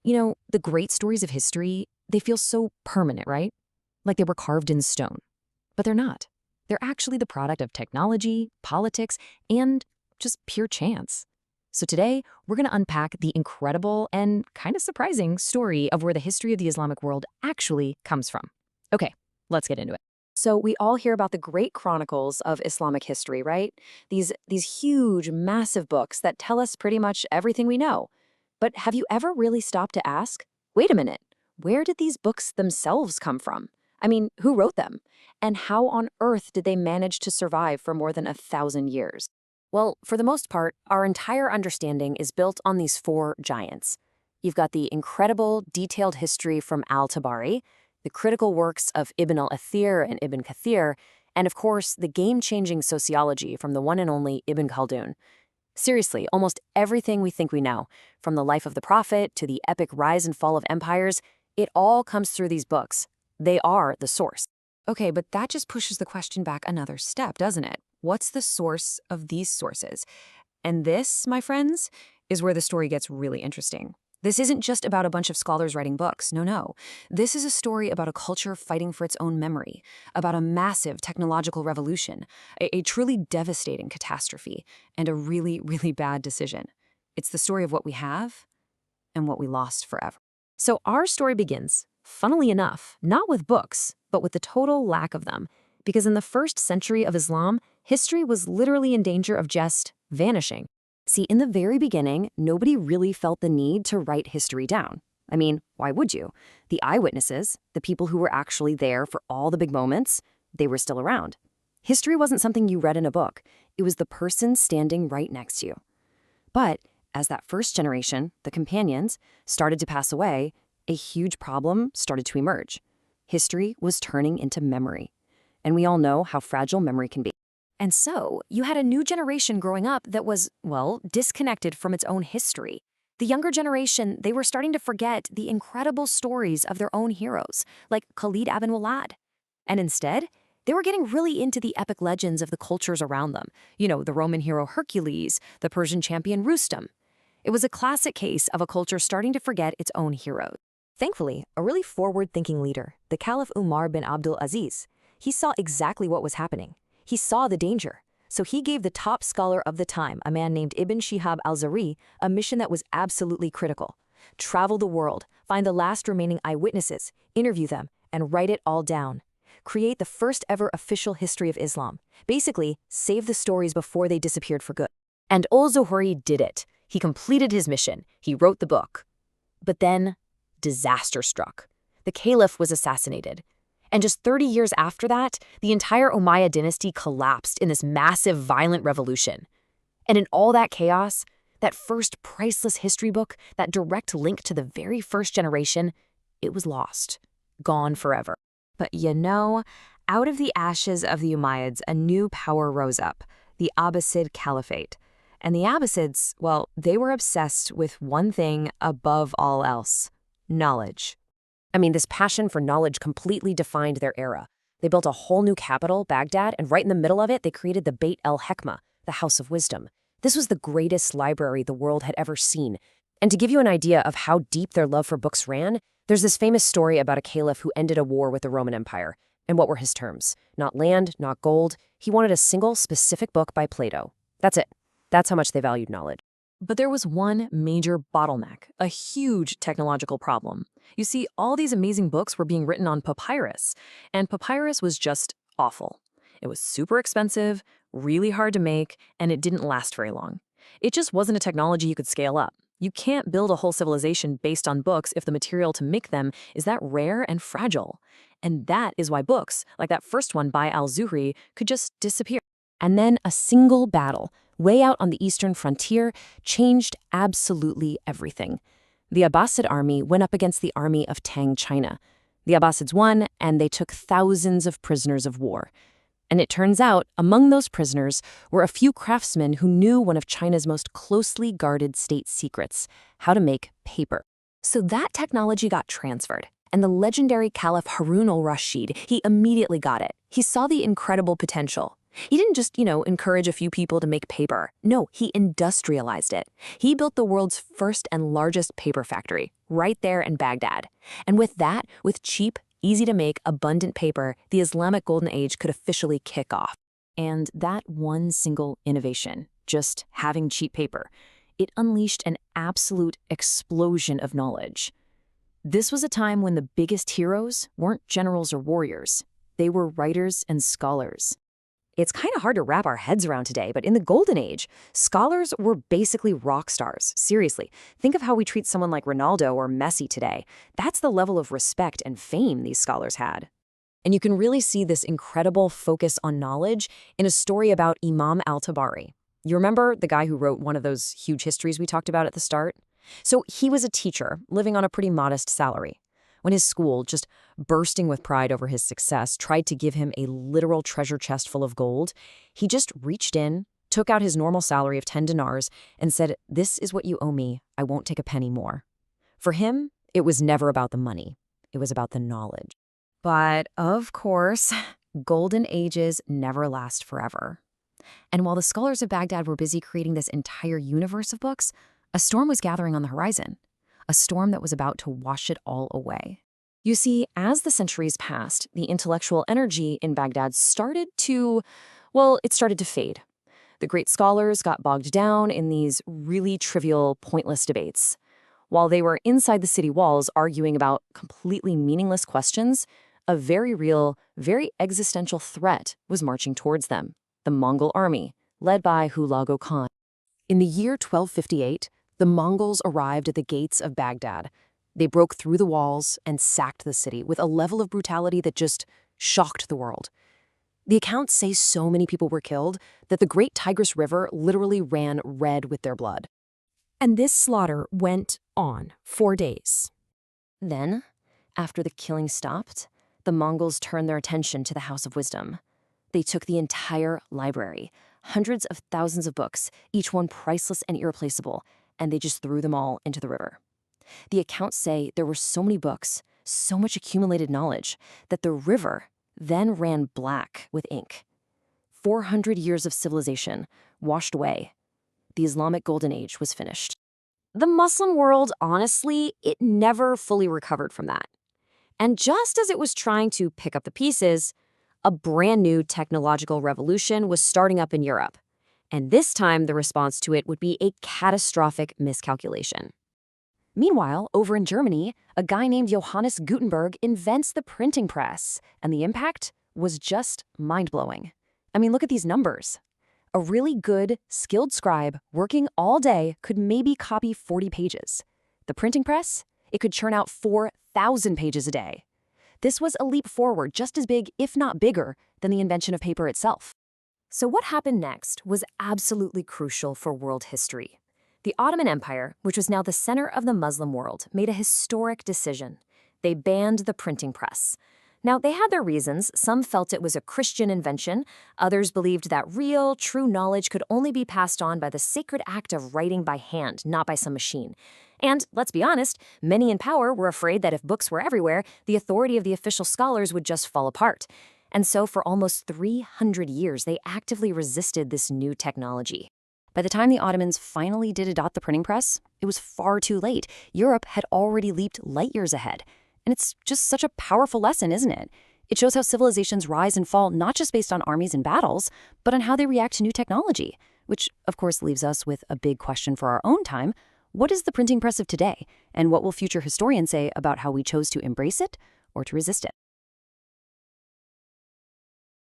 The great stories of history, they feel so permanent, right? Like they were carved in stone. But they're not. They're actually the product of technology, politics, and just pure chance. So today, we're going to unpack the incredible and kind of surprising story of where the history of the Islamic world actually comes from. Okay, let's get into it. So we all hear about the great chronicles of Islamic history, right? These huge, massive books that tell us pretty much everything we know. But have you ever really stopped to ask, wait a minute, where did these books themselves come from? I mean, who wrote them? And how on earth did they manage to survive for more than 1,000 years? Well, for the most part, our entire understanding is built on these four giants. You've got the incredible, detailed history from al-Tabari, the critical works of Ibn al-Athir and Ibn Kathir, and of course, the game-changing sociology from the one and only Ibn Khaldun. Seriously, almost everything we think we know, from the life of the prophet to the epic rise and fall of empires, it all comes through these books. They are the source. Okay, but that just pushes the question back another step, doesn't it? What's the source of these sources? And this, my friends, is where the story gets really interesting. This isn't just about a bunch of scholars writing books. No. This is a story about a culture fighting for its own memory, about a massive technological revolution, a truly devastating catastrophe, and a really, really bad decision. It's the story of what we have and what we lost forever. So our story begins, funnily enough, not with books, but with the total lack of them. Because in the first century of Islam, history was literally in danger of just vanishing. See, in the very beginning, nobody really felt the need to write history down. I mean, why would you? The eyewitnesses, the people who were actually there for all the big moments, they were still around. History wasn't something you read in a book. It was the person standing right next to you. But as that first generation, the companions, started to pass away, a huge problem started to emerge. History was turning into memory. And we all know how fragile memory can be. And so, you had a new generation growing up that was, well, disconnected from its own history. The younger generation, they were starting to forget the incredible stories of their own heroes, like Khalid ibn Walad. And instead, they were getting really into the epic legends of the cultures around them. The Roman hero Hercules, the Persian champion Rustam. It was a classic case of a culture starting to forget its own heroes. Thankfully, a really forward-thinking leader, the Caliph Umar bin Abdul Aziz, he saw exactly what was happening. He saw the danger. So he gave the top scholar of the time, a man named Ibn Shihab al-Zuhri, a mission that was absolutely critical. Travel the world, find the last remaining eyewitnesses, interview them, and write it all down. Create the first ever official history of Islam. Basically, save the stories before they disappeared for good. And al-Zuhri did it. He completed his mission. He wrote the book. But then, disaster struck. The caliph was assassinated. And just 30 years after that, the entire Umayyad dynasty collapsed in this massive, violent revolution. And in all that chaos, that first priceless history book, that direct link to the very first generation, it was lost, gone forever. But out of the ashes of the Umayyads, a new power rose up, the Abbasid Caliphate. And the Abbasids, well, they were obsessed with one thing above all else: knowledge. I mean, this passion for knowledge completely defined their era. They built a whole new capital, Baghdad, and right in the middle of it, they created the Beit el-Hekmah, the House of Wisdom. This was the greatest library the world had ever seen. And to give you an idea of how deep their love for books ran, there's this famous story about a caliph who ended a war with the Roman Empire. And what were his terms? Not land, not gold. He wanted a single, specific book by Plato. That's it. That's how much they valued knowledge. But there was one major bottleneck, a huge technological problem. You see, all these amazing books were being written on papyrus, and papyrus was just awful. It was super expensive, really hard to make, and it didn't last very long. It just wasn't a technology you could scale up. You can't build a whole civilization based on books if the material to make them is that rare and fragile. And that is why books, like that first one by al-Zuhri, could just disappear. And then a single battle, way out on the eastern frontier, changed absolutely everything. The Abbasid army went up against the army of Tang China. The Abbasids won, and they took thousands of prisoners of war. And it turns out, among those prisoners were a few craftsmen who knew one of China's most closely guarded state secrets: how to make paper. So that technology got transferred, and the legendary Caliph Harun al-Rashid, he immediately got it. He saw the incredible potential. He didn't just, encourage a few people to make paper. No, he industrialized it. He built the world's first and largest paper factory, right there in Baghdad. And with cheap, easy to make, abundant paper, the Islamic Golden Age could officially kick off. And that one single innovation, just having cheap paper, it unleashed an absolute explosion of knowledge. This was a time when the biggest heroes weren't generals or warriors. They were writers and scholars. It's kind of hard to wrap our heads around today, but in the Golden Age, scholars were basically rock stars. Seriously, think of how we treat someone like Ronaldo or Messi today. That's the level of respect and fame these scholars had. And you can really see this incredible focus on knowledge in a story about Imam al-Tabari. You remember the guy who wrote one of those huge histories we talked about at the start? So he was a teacher living on a pretty modest salary. When his school, just bursting with pride over his success, tried to give him a literal treasure chest full of gold, he just reached in, took out his normal salary of 10 dinars, and said, "This is what you owe me. I won't take a penny more." For him, it was never about the money. It was about the knowledge. But, of course, golden ages never last forever. And while the scholars of Baghdad were busy creating this entire universe of books, a storm was gathering on the horizon. A storm that was about to wash it all away. You see, as the centuries passed, the intellectual energy in Baghdad started to fade. The great scholars got bogged down in these really trivial, pointless debates. While they were inside the city walls arguing about completely meaningless questions, a very real, very existential threat was marching towards them, the Mongol army, led by Hulagu Khan. In the year 1258, the Mongols arrived at the gates of Baghdad. They broke through the walls and sacked the city with a level of brutality that just shocked the world. The accounts say so many people were killed that the Great Tigris River literally ran red with their blood. And this slaughter went on for days. Then, after the killing stopped, the Mongols turned their attention to the House of Wisdom. They took the entire library, hundreds of thousands of books, each one priceless and irreplaceable, and they just threw them all into the river. The accounts say there were so many books, so much accumulated knowledge, that the river then ran black with ink. 400 years of civilization washed away. The Islamic Golden Age was finished. The Muslim world, honestly, it never fully recovered from that. And just as it was trying to pick up the pieces, a brand new technological revolution was starting up in Europe. And this time, the response to it would be a catastrophic miscalculation. Meanwhile, over in Germany, a guy named Johannes Gutenberg invents the printing press, and the impact was just mind-blowing. I mean, look at these numbers. A really good, skilled scribe working all day could maybe copy 40 pages. The printing press, it could churn out 4,000 pages a day. This was a leap forward just as big, if not bigger, than the invention of paper itself. So what happened next was absolutely crucial for world history. The Ottoman Empire, which was now the center of the Muslim world, made a historic decision. They banned the printing press. Now, they had their reasons. Some felt it was a Christian invention. Others believed that real, true knowledge could only be passed on by the sacred act of writing by hand, not by some machine. And, let's be honest, many in power were afraid that if books were everywhere, the authority of the official scholars would just fall apart. And so for almost 300 years, they actively resisted this new technology. By the time the Ottomans finally did adopt the printing press, it was far too late. Europe had already leaped light years ahead. And it's just such a powerful lesson, isn't it? It shows how civilizations rise and fall not just based on armies and battles, but on how they react to new technology, which, of course, leaves us with a big question for our own time. What is the printing press of today? And what will future historians say about how we chose to embrace it or to resist it?